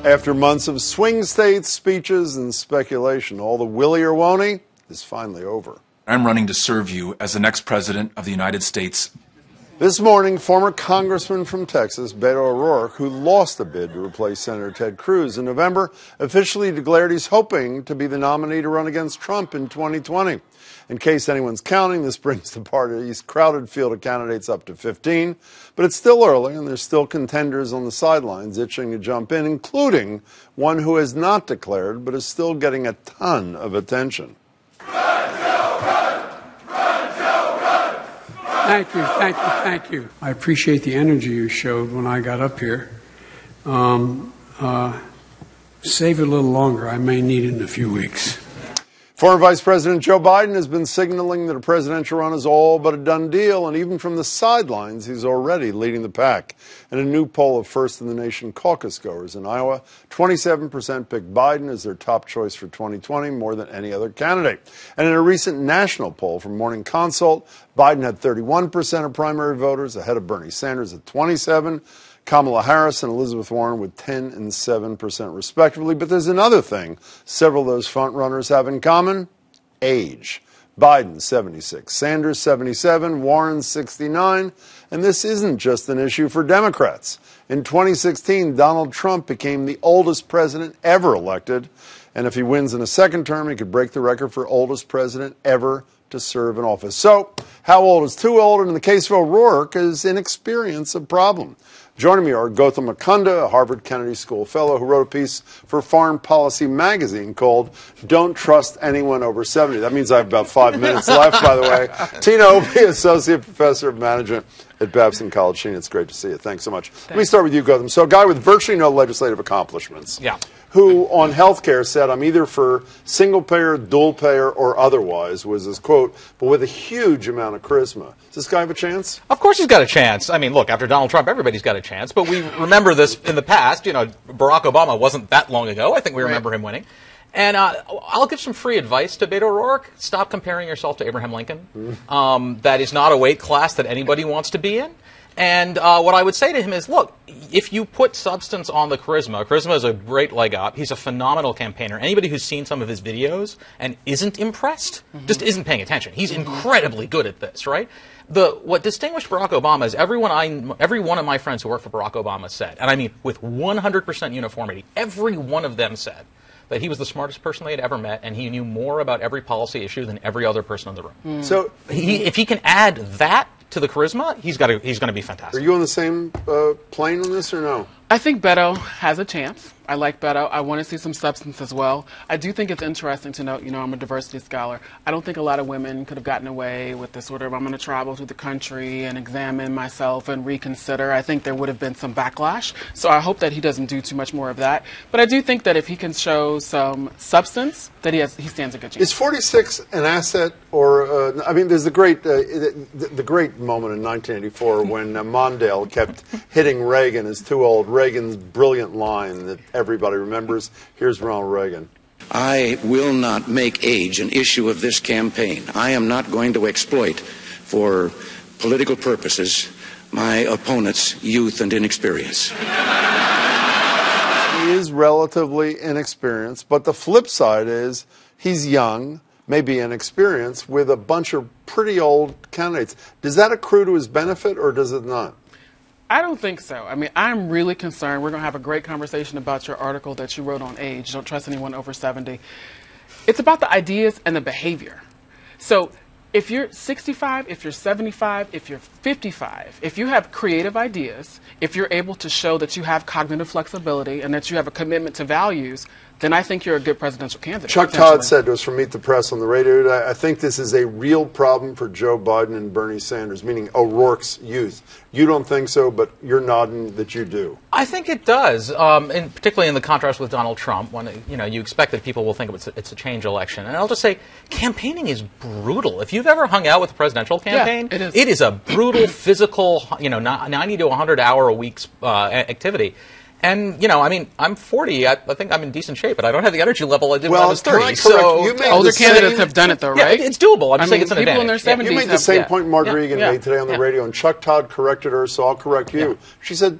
After months of swing states, speeches, and speculation, all the willy or won't is finally over. I'm running to serve you as the next president of the United States. This morning, former Congressman from Texas, Beto O'Rourke, who lost a bid to replace Senator Ted Cruz in November, officially declared he's hoping to be the nominee to run against Trump in 2020. In case anyone's counting, this brings the party's crowded field of candidates up to 15. But it's still early, and there's still contenders on the sidelines itching to jump in, including one who has not declared but is still getting a ton of attention. Run, Joe, run! Run, Joe, run! Run, Thank you, thank you, thank you. I appreciate the energy you showed when I got up here. Save it a little longer. I may need it in a few weeks. Former Vice President Joe Biden has been signaling that a presidential run is all but a done deal, and even from the sidelines, he's already leading the pack. In a new poll of first-in-the-nation caucus goers in Iowa, 27% picked Biden as their top choice for 2020, more than any other candidate. And in a recent national poll from Morning Consult, Biden had 31% of primary voters, ahead of Bernie Sanders at 27%. Kamala Harris and Elizabeth Warren with 10 and 7% respectively. But there's another thing several of those frontrunners have in common: age. Biden, 76, Sanders, 77, Warren, 69. And this isn't just an issue for Democrats. In 2016, Donald Trump became the oldest president ever elected. And if he wins in a second term, he could break the record for oldest president ever to serve in office. So, how old is too old? And in the case of O'Rourke, is inexperience a problem? Joining me are Gautam Mukunda, a Harvard Kennedy School fellow who wrote a piece for Foreign Policy magazine called "Don't Trust Anyone Over 70." That means I have about 5 minutes left, by the way. Tina Opie, Associate Professor of Management at Babson College. Tina, it's great to see you. Thanks so much. Let me start with you, Gautam. So a guy with virtually no legislative accomplishments. Yeah. Who on health care said, "I'm either for single payer, dual payer, or otherwise," was his quote, but with a huge amount of charisma. Does this guy have a chance? Of course he's got a chance. I mean, look, after Donald Trump, everybody's got a chance. But we remember this in the past. You know, Barack Obama wasn't that long ago. I think we remember him winning. And I'll give some free advice to Beto O'Rourke. Stop comparing yourself to Abraham Lincoln. That is not a weight class that anybody wants to be in. And what I would say to him is, look, if you put substance on the charisma is a great leg up. He's a phenomenal campaigner. Anybody who's seen some of his videos and isn't impressed just isn't paying attention. He's incredibly good at this, right? What distinguished Barack Obama is every one of my friends who work for Barack Obama said, and I mean with 100% uniformity, every one of them said that he was the smartest person they had ever met, and he knew more about every policy issue than every other person in the room. So if he can add that to the charisma, he's going to be fantastic. Are you on the same plane on this or no? I think Beto has a chance. I like Beto. I want to see some substance as well. I do think it's interesting to note, I'm a diversity scholar. I don't think a lot of women could have gotten away with this sort of, I'm going to travel through the country and examine myself and reconsider. I think there would have been some backlash. So I hope that he doesn't do too much more of that. But I do think that if he can show some substance, that he stands a good chance. Is 46 an asset, or I mean, there's the great moment in 1984 when Mondale kept hitting Reagan as too old. Reagan's brilliant line that everybody remembers. Here's Ronald Reagan. I will not make age an issue of this campaign. I am not going to exploit for political purposes my opponent's youth and inexperience. He is relatively inexperienced, but the flip side is he's young, maybe inexperienced, with a bunch of pretty old candidates. Does that accrue to his benefit, or does it not? I don't think so. I mean, I'm really concerned. We're going to have a great conversation about your article that you wrote on age. Don't trust anyone over 70. It's about the ideas and the behavior. So if you're 65, if you're 75, if you're 55, if you have creative ideas, if you're able to show that you have cognitive flexibility and that you have a commitment to values, then I think you're a good presidential candidate. Chuck Todd said to us from Meet the Press on the radio, I think this is a real problem for Joe Biden and Bernie Sanders, meaning O'Rourke's youth. You don't think so, but you're nodding that you do. I think it does, and particularly in the contrast with Donald Trump, when you expect that people will think it's a change election. And I'll just say, campaigning is brutal. If you've ever hung out with a presidential campaign, it is a brutal, physical, 90 to 100 hour a week activity. And, I'm 40. I think I'm in decent shape, but I don't have the energy level I did when I was 30. So older candidates have done it, though, right? Yeah, it's doable. I'm just saying it's an people advantage. in their 70s You made the same point Mark Regan made today on the radio, and Chuck Todd corrected her, so I'll correct you. She said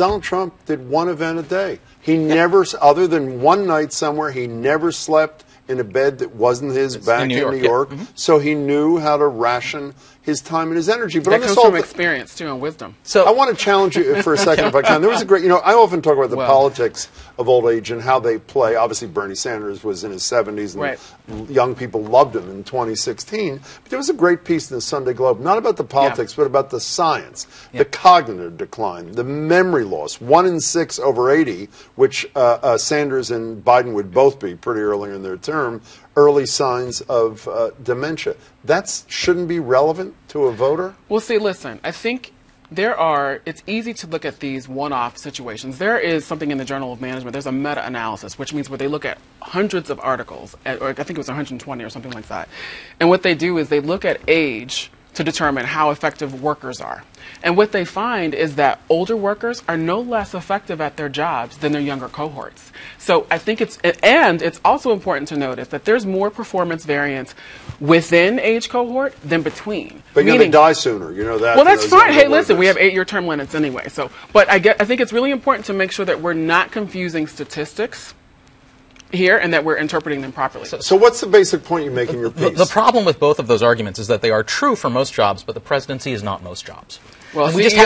Donald Trump did one event a day. He never, other than one night somewhere, he never slept in a bed that wasn't his back in New York. Yeah. So he knew how to ration his time and his energy. But that comes from experience, too, and wisdom. So I want to challenge you for a second, if I can. There was a great, I often talk about the politics of old age and how they play. Obviously, Bernie Sanders was in his 70s, and young people loved him in 2016. But there was a great piece in the Sunday Globe, not about the politics, but about the science, the cognitive decline, the memory loss, 1 in 6 over 80, which Sanders and Biden would both be pretty early in their term, early signs of dementia. That shouldn't be relevant to a voter? Well, see, listen, I think it's easy to look at these one-off situations. There is something in the Journal of Management, there's a meta-analysis, which means where they look at hundreds of articles, or I think it was 120 or something like that. And what they do is they look at age to determine how effective workers are. And what they find is that older workers are no less effective at their jobs than their younger cohorts. So I think it's also important to notice that there's more performance variance within age cohort than between. But you're going to die sooner, you know that. Well, that's fine. Hey, listen, we have 8-year term limits anyway. But I think it's really important to make sure that we're not confusing statistics here and that we're interpreting them properly. So what's the basic point you make in your piece? The problem with both of those arguments is that they are true for most jobs, but the presidency is not most jobs. Well, and we just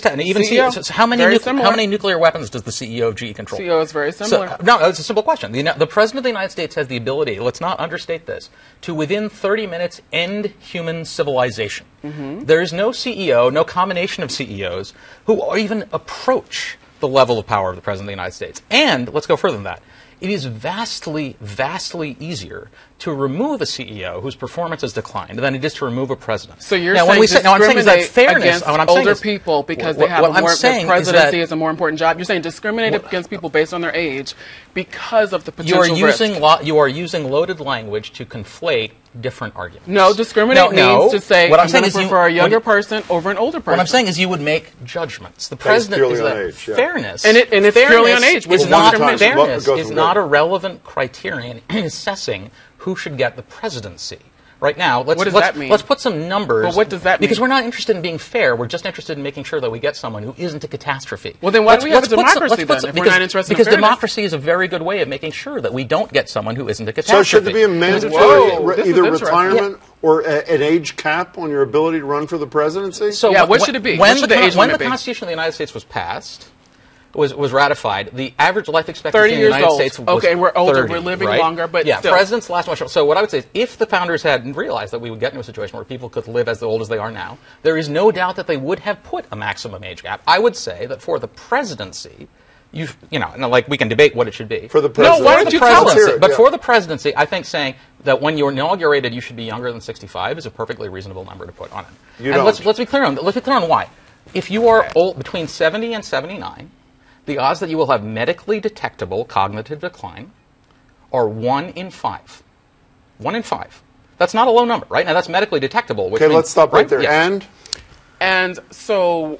have, even CEO, how many nuclear weapons does the CEO of GE control? CEO is very similar. No, it's a simple question. The President of the United States has the ability, let's not understate this, to within 30 minutes end human civilization. There is no CEO, no combination of CEOs who even approach the level of power of the President of the United States. And let's go further than that. It is vastly, vastly easier to remove a CEO whose performance has declined than it is to remove a president. So you're saying discriminate against older people because they have the presidency is a more important job. You're saying discriminate against people based on their age because of the potential risk. You are using loaded language to conflate different arguments. No, discriminate means to say I'm going to prefer a younger person over an older person. What I'm saying is you would make judgments. The president is that fairness. And it's purely on age. Fairness is not a relevant criterion in assessing who should get the presidency. Right now, what does that mean? Let's put some numbers. But what does that mean? Because we're not interested in being fair. We're just interested in making sure that we get someone who isn't a catastrophe. Well, then why do we have a democracy then if we're not interested in fairness? Because democracy is a very good way of making sure that we don't get someone who isn't a catastrophe. So should there be a mandatory either retirement or an age cap on your ability to run for the presidency? So what should it be? When the Constitution of the United States was passed, was ratified, the average life expectancy in the United States was 30. Okay, we're older, 30, we're living right? longer, but still. Presidents last much. So what I would say is if the founders had realized that we would get into a situation where people could live as old as they are now, there is no doubt that they would have put a maximum age gap. I would say that for the presidency, we can debate what it should be. For the presidency. No, why don't you tell us? But for the presidency, I think saying that when you're inaugurated you should be younger than 65 is a perfectly reasonable number to put on it. Let's be clear on why. If you are old, between 70 and 79, the odds that you will have medically detectable cognitive decline are 1 in 5. 1 in 5. That's not a low number, right? Now that's medically detectable. Which means, let's stop right there. Yeah. And so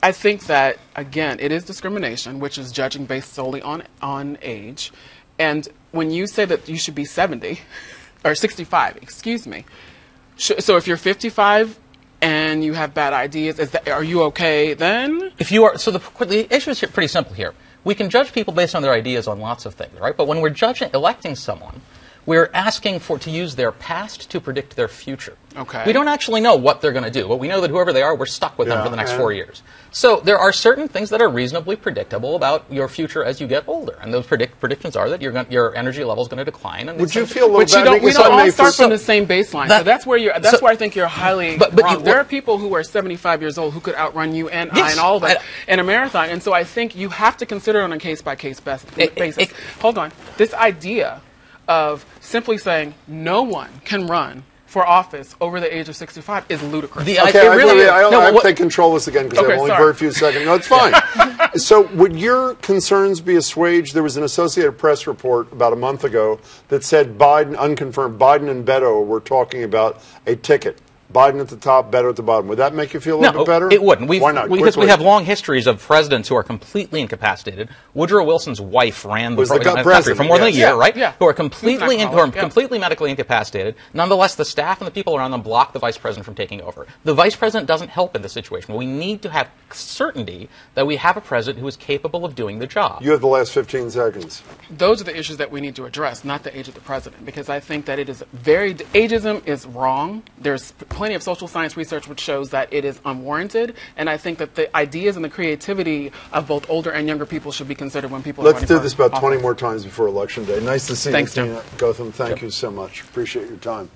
I think that, again, it is discrimination, which is judging based solely on age. And when you say that you should be 70, or 65, excuse me, so if you're 55, and you have bad ideas, are you okay then? If you are, so the issue is pretty simple here. We can judge people based on their ideas on lots of things, right? But when we're electing someone, we're asking to use their past to predict their future. Okay. We don't actually know what they're going to do, but we know that whoever they are, we're stuck with them for the next 4 years. So there are certain things that are reasonably predictable about your future as you get older, and those predictions are that your energy level is going to decline. And would you feel a little bad? We don't all start from the same baseline. So that's where I think you're highly wrong. There are people who are 75 years old who could outrun you and I and all of that in a marathon, and so I think you have to consider it on a case-by-case basis. Hold on. This idea of simply saying no one can run for office over the age of 65 is ludicrous. I have to take control of this again because I have only very few seconds. No, it's fine. So would your concerns be assuaged? There was an Associated Press report about a month ago that said unconfirmed, Biden and Beto were talking about a ticket Biden at the top, Beto at the bottom. Would that make you feel a little bit better? It wouldn't. Why not? Because we have long histories of presidents who are completely incapacitated. Woodrow Wilson's wife ran the country for more than a year, right? Yeah. Who are completely medically incapacitated. Nonetheless, the staff and the people around them block the vice president from taking over. The vice president doesn't help in this situation. We need to have certainty that we have a president who is capable of doing the job. You have the last 15 seconds. Those are the issues that we need to address, not the age of the president, because I think that it is ageism is wrong. There's plenty of social science research which shows that it is unwarranted, and I think that the ideas and the creativity of both older and younger people should be considered when people are Let's do this about office. 20 more times before Election Day. Nice to see Thanks, you, Jim. Tina. Gautam, thank you so much. Appreciate your time.